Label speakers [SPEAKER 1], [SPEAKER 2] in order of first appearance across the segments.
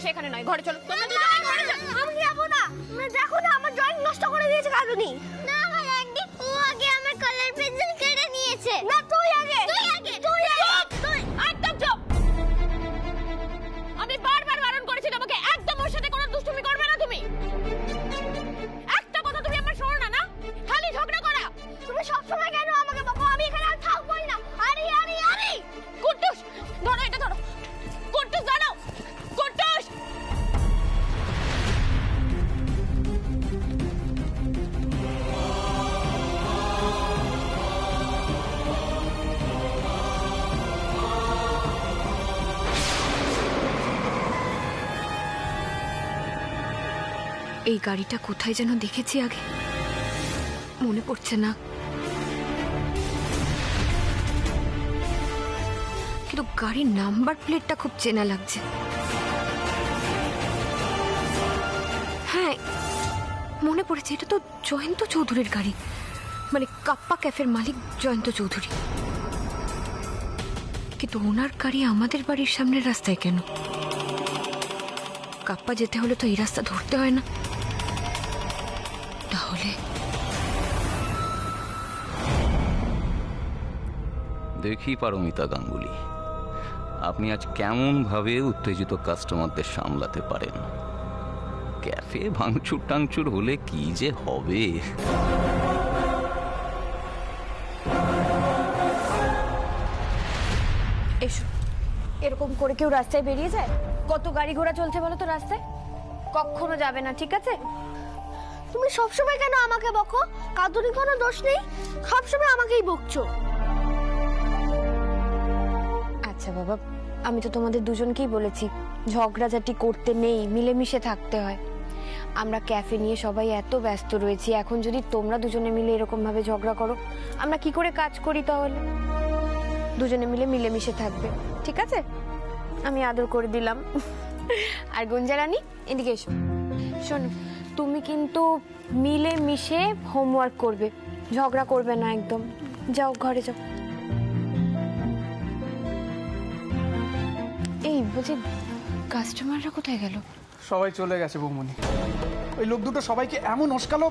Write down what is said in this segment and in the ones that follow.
[SPEAKER 1] সেখানে নয়, ঘরে চলো। তোমরা দুজনে ঘরে চলো।
[SPEAKER 2] আমি যাবো না, দেখো না আমার ড্রয়িং নষ্ট করে দিয়েছে কাঁদুনি।
[SPEAKER 3] না আমার আন্টি, ও আগে আমার কালার পেন্সিল কেড়ে নিয়েছে।
[SPEAKER 2] না তুই আগে,
[SPEAKER 3] তুই আগে।
[SPEAKER 2] তুই আগে।
[SPEAKER 1] তুই একদম চুপ। আমি বারবার বারণ করেছি তোমাকে, একদম ওর সাথে কোনো দুষ্টুমি করবে না তুমি। একটা কথা তুমি আমার শোনো না, না খালি ঝগড়া করা।
[SPEAKER 2] তুমি সবসময় কেন আমাকে বকো? আমি এখানে আর থাকবোই না। আরে আরে আরে
[SPEAKER 1] কুট্টুস, ধরো এটা ধরো। কুট্টুস জানো, কুট্টুস।
[SPEAKER 4] এই গাড়িটা কোথায় যেন দেখেছি আগে, মনে পড়ছে না, কিন্তু গাড়ির নাম্বার প্লেটটা খুব চেনা লাগছে। হ্যাঁ মনে পড়েছে, এটা তো জয়ন্ত চৌধুরীর গাড়ি, মানে কাপ্পা ক্যাফের মালিক জয়ন্ত চৌধুরী। কিন্তু ওনার গাড়ি আমাদের বাড়ির সামনের রাস্তায় কেন? কাপ্পা যেতে হলে তো এই রাস্তা ধরতে হয় না, তাহলে
[SPEAKER 5] দেখি পারমিতা গাঙ্গুলি, আপনি আজ কেমন ভাবে উত্তেজিত কাস্টমারদের সামলাতে পারেন। ক্যাফে ভাঙচুর টাংচুর হলে কি যে হবে।
[SPEAKER 4] এসো, এরকম করে কেউ রাস্তায় বেরিয়ে যায়? কত গাড়ি ঘোড়া চলছে বলো তো রাস্তায়, কখনো যাবে না, ঠিক আছে?
[SPEAKER 2] তুমি সবসময় কেন আমাকে বকো? কাঁদুনি কোনো দোষ নেই, সবসময় আমাকেই বকছো।
[SPEAKER 4] আচ্ছা বাবা, আমি তো তোমাদের দুজনকেই বলেছি ঝগড়াঝাটি করতে নেই, মিলেমিশে থাকতে হয়। আমরা ক্যাফে নিয়ে সবাই এত ব্যস্ত রয়েছি, এখন যদি তোমরা দুজনে মিলে এরকম ভাবে ঝগড়া করো, আমরা কি করে কাজ করি? তাহলে দুজনে মিলে মিলেমিশে থাকবে, ঠিক আছে? আমি আদর করে দিলাম। আর গুঞ্জা রানী এদিকে এসো। শোনো, তুমি কিন্তু মিলেমিশে হোমওয়ার্ক করবে, ঝগড়া করবে না একদম। যাও ঘরে যাও। এই বলছি, কাস্টমাররা কোথায় গেল?
[SPEAKER 6] সবাই চলে গেছে বৌমনি। ওই লোক দুটো সবাইকে এমন উস্কালো,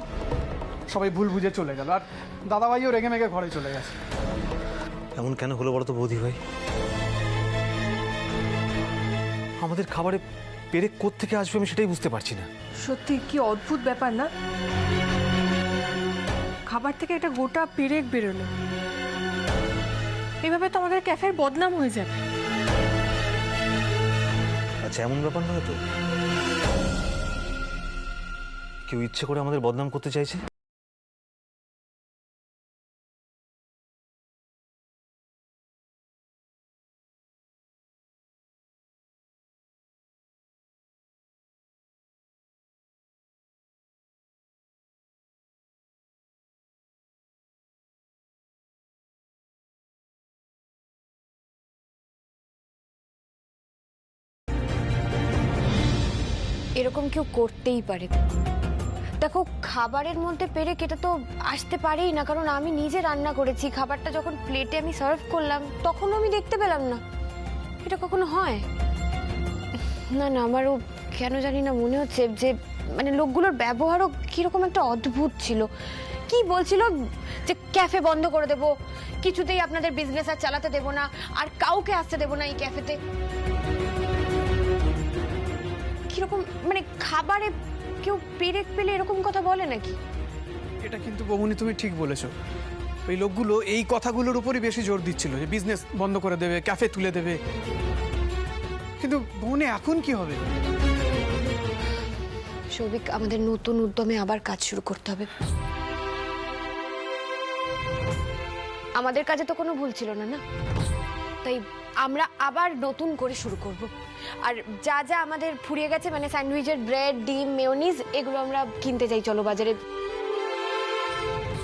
[SPEAKER 6] সবাই ভুল বুঝে চলে গেল। আর দাদাভাইও রেগে মেগে ঘরে চলে গেছে।
[SPEAKER 7] এমন কেন হলো বলো তো বৌদি ভাই? আমাদের খাবারে পেরেক কোত্থেকে আসবে আমি সেটাই বুঝতে পারছি না।
[SPEAKER 8] সত্যি কি অদ্ভুত ব্যাপার না? খাবার থেকে একটা গোটা পেরেক বেরোলো, এভাবে তো আমাদের ক্যাফের বদনাম হয়ে যাবে।
[SPEAKER 7] আচ্ছা এমন ব্যাপার নয় তো, কেউ ইচ্ছে করে আমাদের বদনাম করতে চাইছে?
[SPEAKER 4] এরকম কেউ করতেই পারে। দেখো, খাবারের মধ্যে পেরেক এটা তো আসতে পারেই না, কারণ আমি নিজে রান্না করেছি। খাবারটা যখন প্লেটে আমি সার্ভ করলাম তখনও আমি দেখতে পেলাম না। এটা কখনো হয়? না না, আমারও কেন জানি না মনে হচ্ছে যে মানে লোকগুলোর ব্যবহারও কিরকম একটা অদ্ভুত ছিল। কি বলছিল যে ক্যাফে বন্ধ করে দেব, কিছুতেই আপনাদের বিজনেস আর চালাতে দেব না, আর কাউকে আসতে দেব না এই ক্যাফেতে। কিরকম মানে খাবারে কেউ পেরেক পেলে এরকম কথা বলে নাকি?
[SPEAKER 6] এটা কিন্তু বৌমনি তুমি ঠিক বলেছো। ওই লোকগুলো এই কথাগুলোর উপরই বেশি জোর দিচ্ছিল যে বিজনেস বন্ধ করে দেবে, ক্যাফে তুলে দেবে। কিন্তু বৌমনি এখন কি হবে?
[SPEAKER 4] সৌভিক, আমাদের নতুন উদ্যমে আবার কাজ শুরু করতে হবে। আমাদের কাজে তো কোনো ভুল ছিল না, না? তাই আমরা আবার নতুন করে শুরু করব। আর যা যা আমাদের ফুরিয়ে গেছে, মানে স্যান্ডউইচের ব্রেড, ডিম, মেয়োনিজ, এগুলো আমরা কিনতে যাই। চলো বাজারে,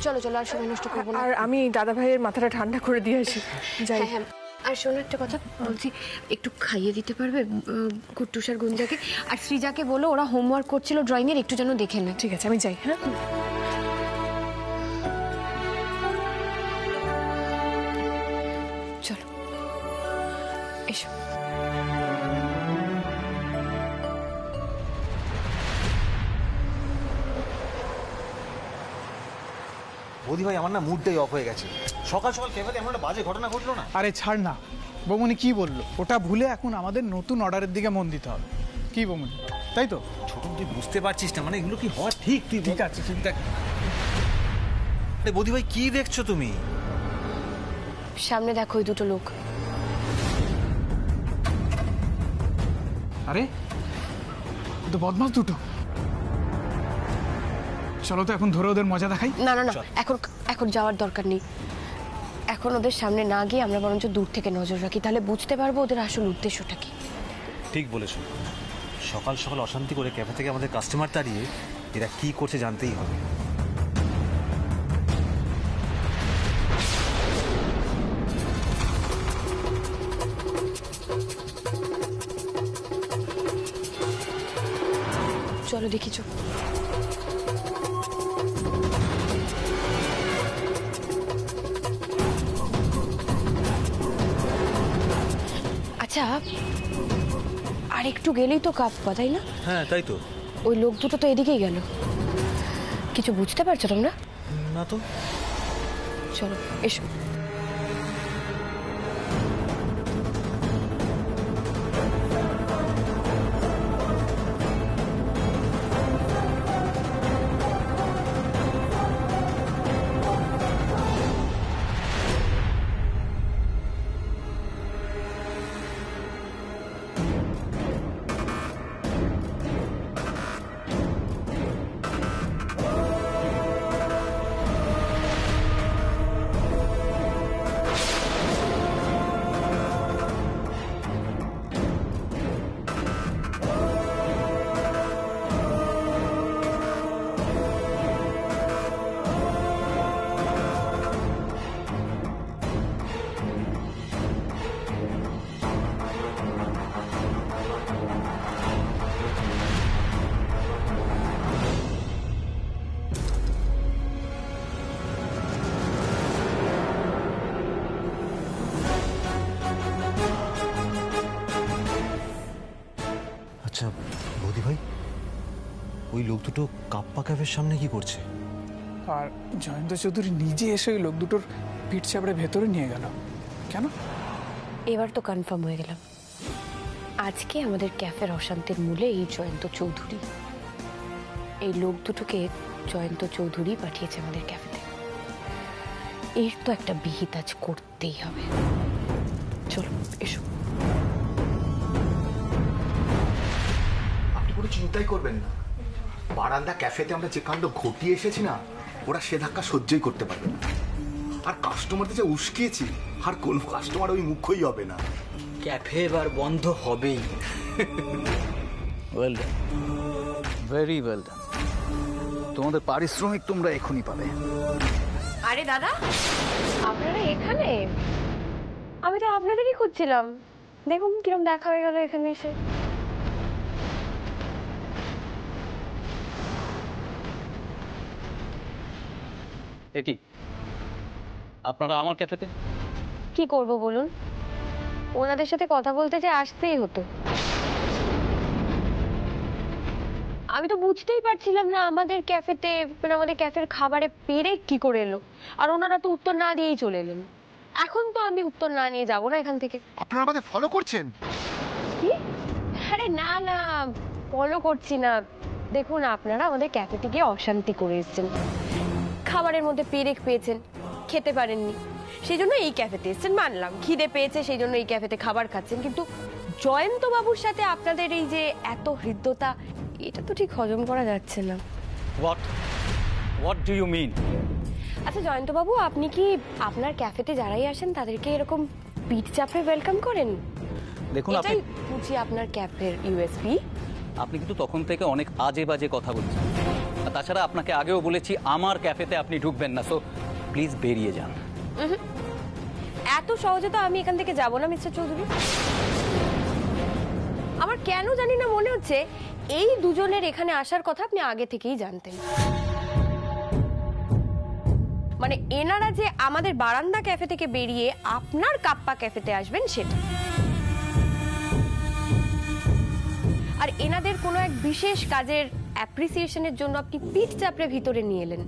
[SPEAKER 4] চলো চলো, আর সময় নষ্ট করবো না।
[SPEAKER 8] আর আমি দাদা ভাইয়ের মাথাটা ঠান্ডা করে দিয়ে আসি, যাই।
[SPEAKER 4] হ্যাঁ হ্যাঁ, আর শোনো একটা কথা বলছি, একটু খাইয়ে দিতে পারবে কুট্টুস আর গুঞ্জাকে? আর সৃজাকে বলো, ওরা হোমওয়ার্ক করছিল ড্রয়িং এর, একটু যেন দেখে না।
[SPEAKER 8] ঠিক আছে, আমি যাই। হ্যাঁ,
[SPEAKER 4] চলো এসো।
[SPEAKER 7] বৌদি ভাই আমার না মুডটাই অফ হয়ে গেছে। সকাল সকাল ক্যাফেতে এমন একটা বাজে ঘটনা ঘটলো না।
[SPEAKER 6] আরে ছাড় না, বৌমনি কি বললো ওটা ভুলে এখন আমাদের নতুন অর্ডারের দিকে মন দিতে হবে। কি বৌমনি, তাই তো?
[SPEAKER 7] ছোট তুই বুঝতে পারছিস না, মানে এগুলো কি হওয়া ঠিক? তুই
[SPEAKER 6] ঠিক আছে, ঠিক আছে।
[SPEAKER 7] আরে বৌদি ভাই কি দেখছো তুমি?
[SPEAKER 4] সামনে দেখো ওই দুটো লোক।
[SPEAKER 6] আরে তো বদমাস দুটো। চলো তো এখন ধরে ওদের মজা দেখাই।
[SPEAKER 4] না না না, এখন এখন যাওয়ার দরকার নেই। এখন ওদের সামনে না গিয়ে আমরা বরঞ্চ দূর থেকে নজর রাখি, তাহলে বুঝতে পারবো ওদের আসল উদ্দেশ্যটা কি।
[SPEAKER 7] ঠিক বলেছো, সকাল সকাল অশান্তি করে ক্যাফে থেকে আমাদের কাস্টমার তাড়িয়ে এরা কি করছে জানতেই হবে।
[SPEAKER 4] চলো দেখি চো। আচ্ছা, আর একটু গেলেই তো কাপ্পা, তাই না?
[SPEAKER 7] হ্যাঁ তাই তো।
[SPEAKER 4] ওই লোক দুটো তো এদিকেই গেল। কিছু বুঝতে পারছো তোমরা?
[SPEAKER 7] না তো।
[SPEAKER 4] চলো এসো।
[SPEAKER 7] আচ্ছা বৌদি ভাই, ওই লোক দুটো কাপ্পা ক্যাফের সামনে কি করছে?
[SPEAKER 6] আর জয়ন্ত চৌধুরী নিজে এসে ওই লোক দুটোর পিঠ চাপড়ে ভেতরে নিয়ে গেল কেন?
[SPEAKER 4] এবার তো কনফার্ম হয়ে গেলাম, আজকে আমাদের ক্যাফের অশান্তির মূলে এই জয়ন্ত চৌধুরী। এই লোক দুটোকে জয়ন্ত চৌধুরী পাঠিয়েছে আমাদের ক্যাফেতে। এর তো একটা বিহিত আজ করতেই হবে। চলো এসো।
[SPEAKER 9] আপনি কোনো চিন্তাই করবেন না, বারান্দা ক্যাফেতে আমরা যে কাণ্ড ঘটিয়ে এসেছি না, ওরা সে ধাক্কা সহ্যই করতে পারবে না। আর কাস্টমারদের যে উস্কিয়েছি, আর কোনো কাস্টমার ওই মুখই হবে না।
[SPEAKER 10] ক্যাফে এবার বন্ধ হবেই।
[SPEAKER 5] Well done, very well done. তোমাদের পারিশ্রমিক তোমরা এখনই পাবে।
[SPEAKER 4] আরে দাদা, আপনারা এখানে? আমি তো আপনাদেরই খুঁজছিলাম। দেখুন কিরম দেখা হয়ে গেল এখানে এসে।
[SPEAKER 5] কি আপনারা আমার ক্যাফেতে?
[SPEAKER 4] কি করব বলুন, ওনাদের সাথে কথা বলতে যে আসতেই হতো। আমি তো বুঝতেই পারছিলাম না আমাদের ক্যাফেতে, মানে আমাদের ক্যাফের খাবারে পেরেক কি করে এলো। আর ওনারা তো উত্তর না দিয়েই চলে এলেন। এখন তো আমি উত্তর না নিয়ে যাবো না এখান থেকে।
[SPEAKER 9] আপনারা আমাদের ফলো করছেন?
[SPEAKER 4] কি? আরে না না, ফলো করছি না। দেখুন, আপনারা আমাদের ক্যাফেতে গিয়ে অশান্তি করে এসেছেন, খাবারের মধ্যে পেরেক পেয়েছেন, খেতে পারেননি, সেই জন্য এই ক্যাফেতে এসেছেন। মানলাম খিদে পেয়েছে, সেই জন্য এই ক্যাফেতে খাবার খাচ্ছেন, কিন্তু জয়ন্ত বাবুর সাথে আপনাদের এই যে এত হৃদ্যতা, এটা তো ঠিক হজম করা যাচ্ছে না।
[SPEAKER 5] What do you mean?
[SPEAKER 4] আচ্ছা জয়ন্ত বাবু, আপনি কি আপনার ক্যাফেতে যারাই আসেন তাদেরকে এরকম পিঠ চাপড়ে ওয়েলকাম করেন?
[SPEAKER 5] দেখুন,
[SPEAKER 4] এটাই বুঝি আপনার ক্যাফের ইউএসপি।
[SPEAKER 5] আপনি কিন্তু তখন থেকে অনেক আজে বাজে কথা বলছেন। আর তাছাড়া আপনাকে আগেও বলেছি আমার ক্যাফেতে আপনি ঢুকবেন না, সো প্লিজ বেরিয়ে যান।
[SPEAKER 4] এত সহজে তো আমি এখান থেকে যাব না মিস্টার চৌধুরী। আমার কেন জানি না মনে হচ্ছে এই দুজনের এখানে আসার কথা আপনি আগে থেকেই জানতেন। মানে এনারা যে আমাদের বারান্দা ক্যাফে থেকে বেরিয়ে আপনার কাপ্পা ক্যাফেতে আসবেন সেটা, আর এনাদের কোনো এক বিশেষ কাজের অ্যাপ্রিসিয়েশনের জন্য আপনি পিঠ চাপড়ে ভিতরে নিয়ে এলেন।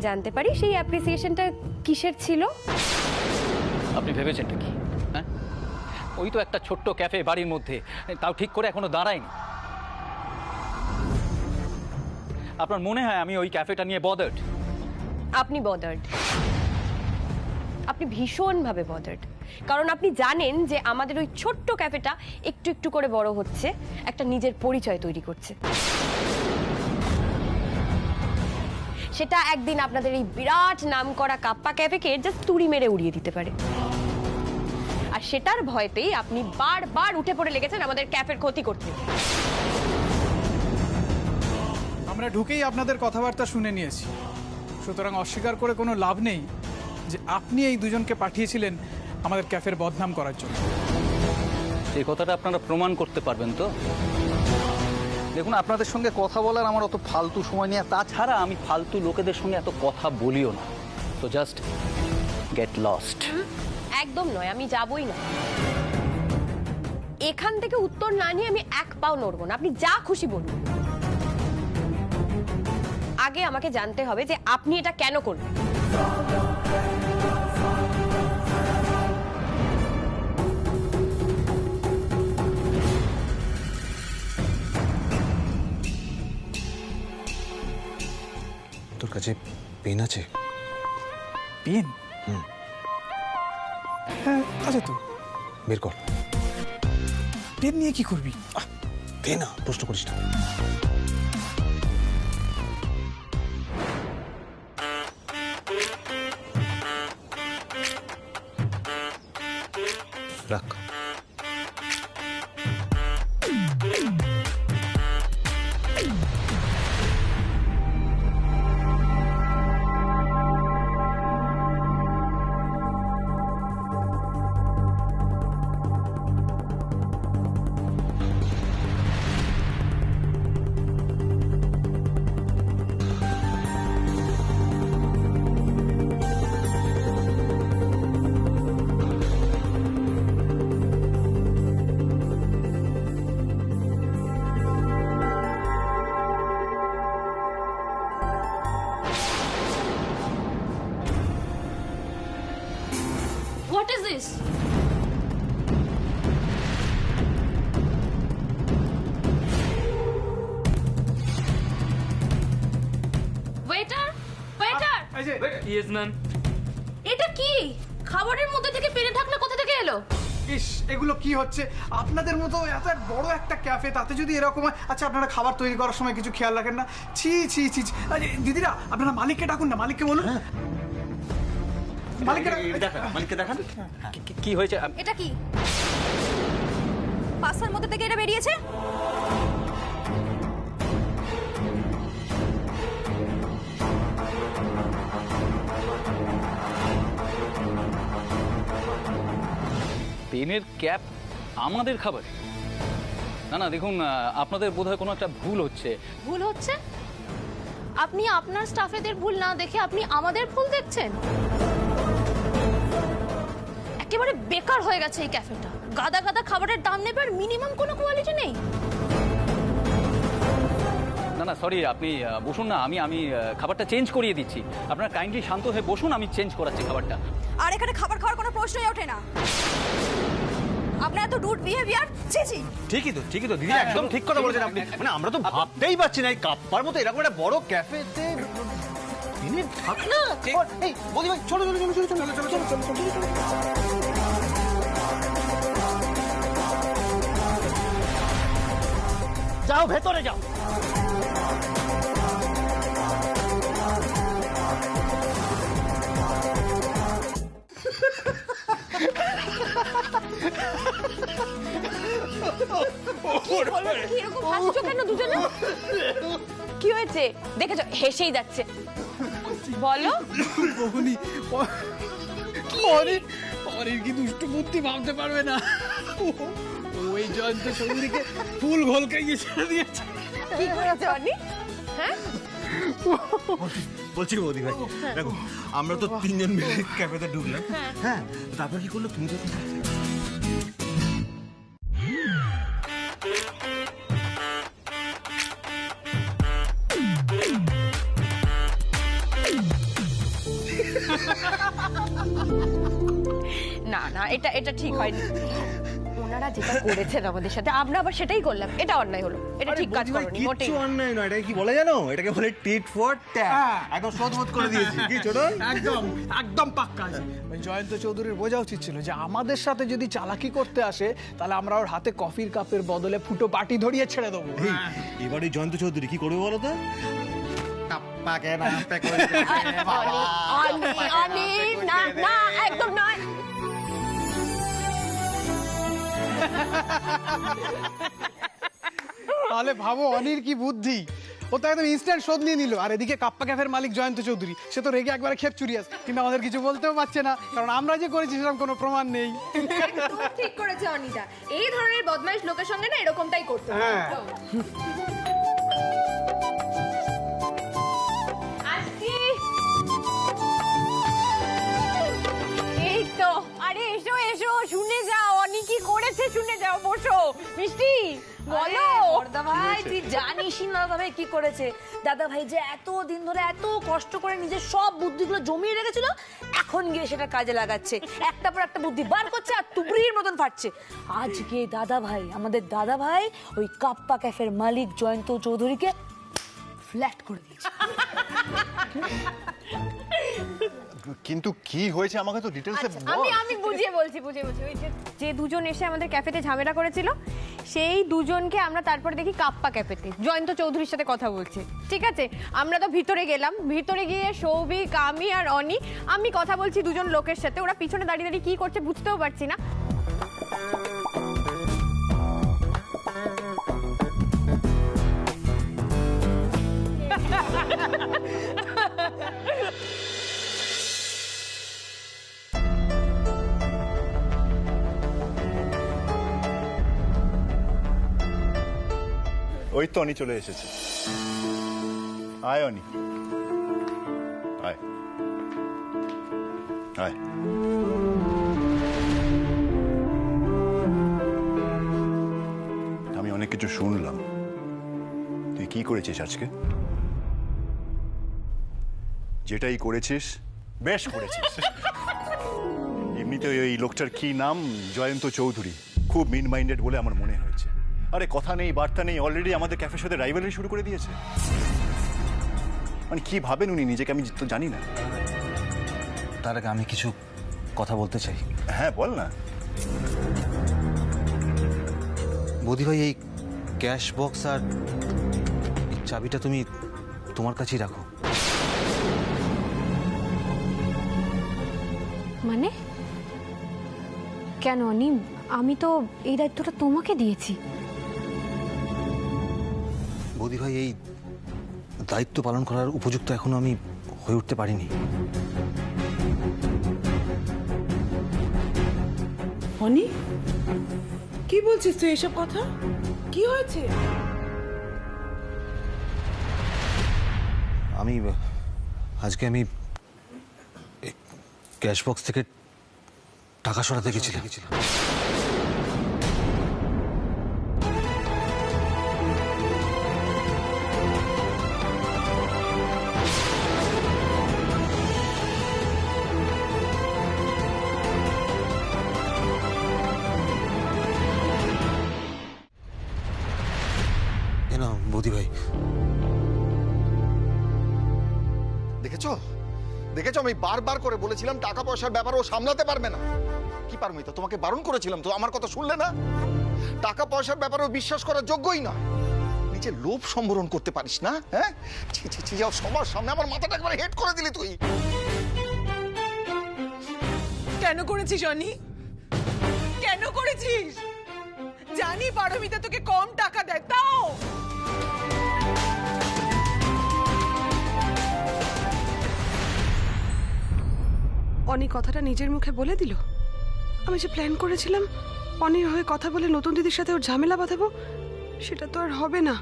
[SPEAKER 4] জানতে পারি সেই অ্যাপ্রিসিয়েশনটা কিসের ছিল?
[SPEAKER 11] আপনি ভেবেছেনটা কি? হ্যাঁ, ওই তো একটা ছোট্ট ক্যাফে বাড়ির মধ্যে, তাও ঠিক করে এখনো দাঁড়ায়নি। আপনার মনে হয় আমি ওই ক্যাফেটা নিয়ে বদার্ড?
[SPEAKER 4] আপনি বদার্ড, আপনি ভীষণভাবে বদার্ড, কারণ আপনি জানেন যে আমাদের ওই ছোট্ট ক্যাফেটা একটু একটু করে বড় হচ্ছে, একটা নিজের পরিচয় তৈরি করছে। সেটা একদিন আপনাদের এই বিরাট নামকরা কাপ্পা ক্যাফেকে জাস্ট তুড়ি মেরে উড়িয়ে দিতে পারে। আর সেটার ভয় পেয়ে আপনি বারবার উঠে পড়ে লেগেছেন আমাদের ক্যাফের ক্ষতি করতে।
[SPEAKER 6] আমরা ঢুকেই আপনাদের কথাবার্তা শুনে নিয়েছি, সুতরাং অস্বীকার করে কোনো লাভ নেই যে আপনি এই দুজনকে পাঠিয়েছিলেন আমাদের ক্যাফের বদনাম করার জন্য।
[SPEAKER 11] এই কথাটা আপনারা প্রমাণ করতে পারবেন তো? দেখুন, আপনাদের সঙ্গে কথা বলার আমার অত ফালতু সময় নেই, তাছাড়া আমি ফালতু লোকেদের সঙ্গে এত কথা বলিও না। তো জাস্ট গেট লস্ট।
[SPEAKER 4] একদম নয়, আমি যাবই না। এখান থেকে উত্তর না নিয়ে আমি এক পাও নড়বো না, আপনি যা খুশি বলুন। আগে আমাকে জানতে হবে যে আপনি এটা কেন করবেন।
[SPEAKER 7] তোর কাছে পেন আছে?
[SPEAKER 6] পেন? হ্যাঁ আছে তো।
[SPEAKER 7] বের কর।
[SPEAKER 6] পেন নিয়ে কি করবি?
[SPEAKER 7] দে না, প্রশ্ন করিস না। রাখ।
[SPEAKER 1] What is this? Waiter! Waiter!
[SPEAKER 10] Yes ma'am.
[SPEAKER 1] এটা কি? খাবারের মধ্যে থেকে পেরে ঢাকনা কোথা থেকে এলো?
[SPEAKER 6] ইস, এগুলো কি হচ্ছে? আপনাদের মতো এত বড় একটা ক্যাফে, তাতে যদি এরকম হয়। আচ্ছা, আপনারা খাবার তৈরি করার সময় কিছু খেয়াল রাখেন না? ছি ছি ছি ছি। আরে দিদিরা, আপনারা মালিককে ডাকুন না, মালিককে বলুন। মালিককে
[SPEAKER 7] মালিককে দেখান।
[SPEAKER 11] কি হয়েছে?
[SPEAKER 1] এটা কি? পাস্তার মধ্যে থেকে এটা বেরিয়েছে?
[SPEAKER 11] পেনের ক্যাপ আমাদের খাবারে? না না, দেখুন, আপনাদের বোধহয় কোনো একটা ভুল হচ্ছে।
[SPEAKER 1] ভুল হচ্ছে? আপনি আপনার স্টাফেদের ভুল না দেখে আপনি আমাদের ভুল দেখছেন? একেবারে বেকার হয়ে গেছে এই ক্যাফেটা। গাদা গাদা খাবারের দাম নেবে আর মিনিমাম কোনো কোয়ালিটি নেই।
[SPEAKER 11] না না, সরি, আপনি বসুন না, আমি খাবারটা চেঞ্জ করিয়ে দিচ্ছি। আপনারা কাইন্ডলি শান্ত হয়ে বসুন, আমি চেঞ্জ করাচ্ছি খাবারটা।
[SPEAKER 1] আর এখানে খাবার খাওয়ার কোনো প্রশ্নই ওঠে না। আপনার এত রুড বিহেভিয়ার, ছি ছি।
[SPEAKER 7] ঠিকই তো দিদি, একদম ঠিক কথা বলেছেন আপনি। মানে আমরা তো ভাবতেই পারছি না এই কাপ্পার মতো এরকম একটা বড় ক্যাফেতে পেনের ঢাকনা। এই বৌদি ভাই, চলো চলো চলো চলো চলো চলো চলো চলো চলো।
[SPEAKER 10] যাও ভেতরে যাও।
[SPEAKER 4] এরকম হাসছো কেন দুজনে? কি হয়েছে? দেখেছো, হেসেই যাচ্ছে। বলো।
[SPEAKER 6] বকুনি, অরির কি দুষ্টু বুদ্ধি ভাবতে পারবে না? ওই জয়ন্ত চৌধুরীকে ফুল ঘোল খাইয়ে ছেড়ে দিয়েছে।
[SPEAKER 4] কি করেছে অনি? হ্যাঁ,
[SPEAKER 7] বলছি বৌদি ভাই, দেখো আমরা তো তিনজন মিলে ক্যাফেতে ঢুকলাম। হ্যাঁ, তারপর কি করলো তুমি? তো
[SPEAKER 1] না না, এটা এটা ঠিক হয়নি। ওনারা যেটা করেছেন আমাদের সাথে, আমরা আবার সেটাই করলাম, এটা অন্যায় হলো, এটা ঠিক কাজ করনি মোটেই।
[SPEAKER 7] কিছু অন্যায় নয়, এটা কি বলে জানো? এটাকে বলে টিট ফর ট্যাট। একদম শোধবোধ করে দিয়েছি কি ছোট?
[SPEAKER 6] একদম একদম পাক্কা। ওই জয়ন্ত চৌধুরীর বোঝা উচিত ছিল যে আমাদের সাথে যদি চালাকি করতে আসে তাহলে আমরা ওর হাতে কফির কাপের বদলে ফুটো বাটি ধরিয়ে ছেড়ে দেবো।
[SPEAKER 7] এবার এই জয়ন্ত চৌধুরী কি করবে বলো তো?
[SPEAKER 1] না না, একদম নয়।
[SPEAKER 6] তাহলে ভাবো অনির কি বুদ্ধি, ও তো একদম ইনস্ট্যান্ট শোধ নিয়ে নিল। আর এদিকে কাপ্পা ক্যাফের মালিক জয়ন্ত চৌধুরী, সে তো রেগে একবারে খেপ চুরিয়াস, কিন্তু আমাদের কিছু বলতেও পারছে না, কারণ আমরা যে করেছি সেরকম কোনো প্রমাণ নেই।
[SPEAKER 4] ঠিক করেছে অনিতা, এই ধরনের বদমাইশ লোকের সঙ্গে না এরকমটাই করতে হয়।
[SPEAKER 1] এই তো, আরে এসো এসো, শুনে যাও অনি কি করেছে, শুনে যাও, বসো। মিষ্টি বলো।
[SPEAKER 12] দাদা ভাই তুই জানিসই না দাদা ভাই কি করেছে। দাদা ভাই যে এত দিন ধরে এত কষ্ট করে নিজের সব বুদ্ধিগুলো জমিয়ে রেখেছিল, এখন গিয়ে সেটা কাজে লাগাচ্ছে, একটা পর একটা বুদ্ধি বার করছে আর তুবড়ির মতন ফাটছে। আজকে দাদা ভাই, আমাদের দাদা ভাই ওই কাপ্পা ক্যাফের মালিক জয়ন্ত চৌধুরীকে ফ্ল্যাট করে দিয়েছে।
[SPEAKER 9] কিন্তু কি হয়েছে আমাকে তো ডিটেইলসে বল।
[SPEAKER 1] আমি বুঝিয়ে বলছি। ওই যে দুজন এসে আমাদের ক্যাফেতে ঝামেলা করেছিল, সেই দুজনকে আমরা তারপরে দেখি কাপ্পা ক্যাফেতে জয়ন্ত চৌধুরীর সাথে কথা বলছে। ঠিক আছে, আমরা তো ভিতরে গেলাম, ভিতরে গিয়ে সৌভিক, আমি আর অনি, আমি কথা বলছি দুজন লোকের সাথে, ওরা পিছনে দাঁড়িয়ে দাঁড়িয়ে কি করছে বুঝতেও পারছি না।
[SPEAKER 9] ওই তো অনি চলে এসেছে। আয় অনি, আয় আয়। আমি অনেক কিছু শুনলাম, তুই কি করেছিস আজকে? যেটাই করেছিস বেশ করেছিস। এমনিতে ওই লোকটার কি নাম, জয়ন্ত চৌধুরী, খুব মিন মাইন্ডেড বলে আমার মনে হয়েছে। আরে কথা নেই বার্তা নেই, অলরেডি আমাদের ক্যাফের সাথে রাইভালরি শুরু করে দিয়েছে। মানে কি ভাবেন উনি নিজেকে আমি তো জানি না।
[SPEAKER 7] তার আগে আমি কিছু কথা বলতে চাই।
[SPEAKER 9] হ্যাঁ বল না।
[SPEAKER 7] বৌদি ভাই, এই ক্যাশ বক্স আর এই চাবিটা তুমি তোমার কাছেই রাখো।
[SPEAKER 4] মানে কেন অনি, আমি তো এই দায়িত্বটা তোমাকে দিয়েছি।
[SPEAKER 7] বৌদি ভাই, এই দায়িত্ব পালন করার উপযুক্ত এখনো আমি হয়ে উঠতে পারিনি।
[SPEAKER 13] অনি, কি বলছিস তুই এসব কথা? কি হয়েছে?
[SPEAKER 7] আজকে আমি ক্যাশ বক্স থেকে টাকা সরাতে গেছিলাম। বৌদি ভাই,
[SPEAKER 9] দেখেছো দেখেছো, আমি বারবার করে বলেছিলাম টাকা পয়সার ব্যাপার ও সামলাতে পারবে না। কি পারবি তো, তোমাকে বারণ করেছিলাম তো, আমার কথা শুনলে না? টাকা পয়সার ব্যাপারে ও বিশ্বাস করার যোগ্যই নয়। নিজের লোভ সম্বরণ করতে পারিস না? হ্যাঁ, ছি ছি ছি, সবার সামনে আমার মাথাটা একবার হেড করে দিলি তুই।
[SPEAKER 13] কেন করেছিস অনি? কেন করেছিস? জানি পারমিতা তোকে কম টাকা দেয়, তাও অনি কথাটা নিজের মুখে বলে দিল। আমি যে প্ল্যান করেছিলাম অনির হয়ে কথা বলে নতুন দিদির সাথে ওর ঝামেলা বাঁধাবো, সেটা তো আর হবে না।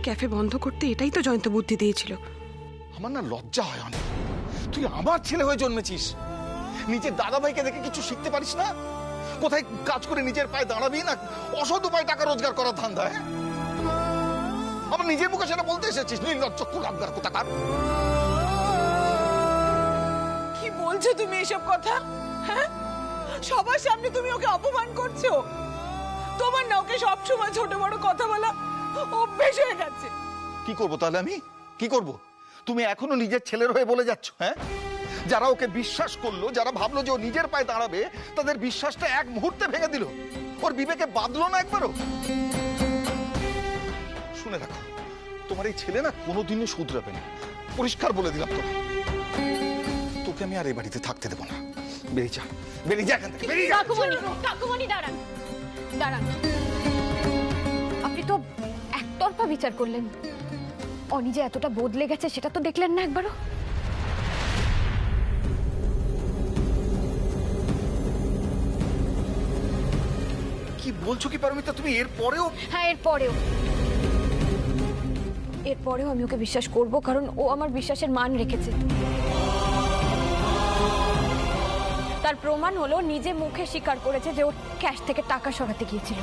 [SPEAKER 13] ক্যাফে বন্ধ করতে এটাই তো জয়ন্ত বুদ্ধি দিয়েছিল।
[SPEAKER 9] আমার না লজ্জা হয় অনেক। তুই আমার ছেলে হয়ে জন্মেছিস, নিজের দাদা ভাইকে দেখে কিছু শিখতে পারিস না? কোথায় কাজ করে নিজের পায়ে দাঁড়াবি না অসৎ উপায় টাকা রোজগার করার ধান্দা? হ্যাঁ, আমার নিজের মুখে সেটা বলতে এসেছিস? নির্লজ্জ কুলাঙ্গার কোথাকার।
[SPEAKER 13] কি বলছো তুমি এসব কথা? হ্যাঁ,
[SPEAKER 14] সবার সামনে তুমি ওকে অপমান করছো। তোমার না ওকে সবসময় ছোট বড় কথা বলা অভ্যেস হয়ে গেছে।
[SPEAKER 9] কি করব তাহলে আমি, কি করব? তুমি এখনো নিজের ছেলের হয়ে বলে যাচ্ছ? হ্যাঁ, যারা ওকে বিশ্বাস করলো, যারা ভাবলো যে ও নিজের পায়ে দাঁড়াবে, তাদের বিশ্বাসটা এক মুহূর্তে ভেঙে দিল। ওর বিবেকে বাঁধলো না একবারও? শুনে রাখো, তোমার এই ছেলে না কোনোদিনও শুধরাবে না, পরিষ্কার বলে দিলাম তোমাকে। তোকে আমি আর এই বাড়িতে থাকতে দেবো না। বেরিয়ে যা, বেরিয়ে যা এখান থেকে, বেরিয়ে যা।
[SPEAKER 1] কাকুমণি দাঁড়ান দাঁড়ান, আপনি তো একতরফা বিচার করলেন। অনি যে এতটা বদলে গেছে সেটা তো দেখলেন না একবারও।
[SPEAKER 9] কি বলছো কি পারমিতা তুমি? এরপরেও?
[SPEAKER 1] হ্যাঁ, এরপরেও আমি ওকে বিশ্বাস করব, কারণ ও আমার বিশ্বাসের মান রেখেছে। তার প্রমাণ হলো নিজে মুখে স্বীকার করেছে যে ও ক্যাশ থেকে টাকা সরাতে গিয়েছিল।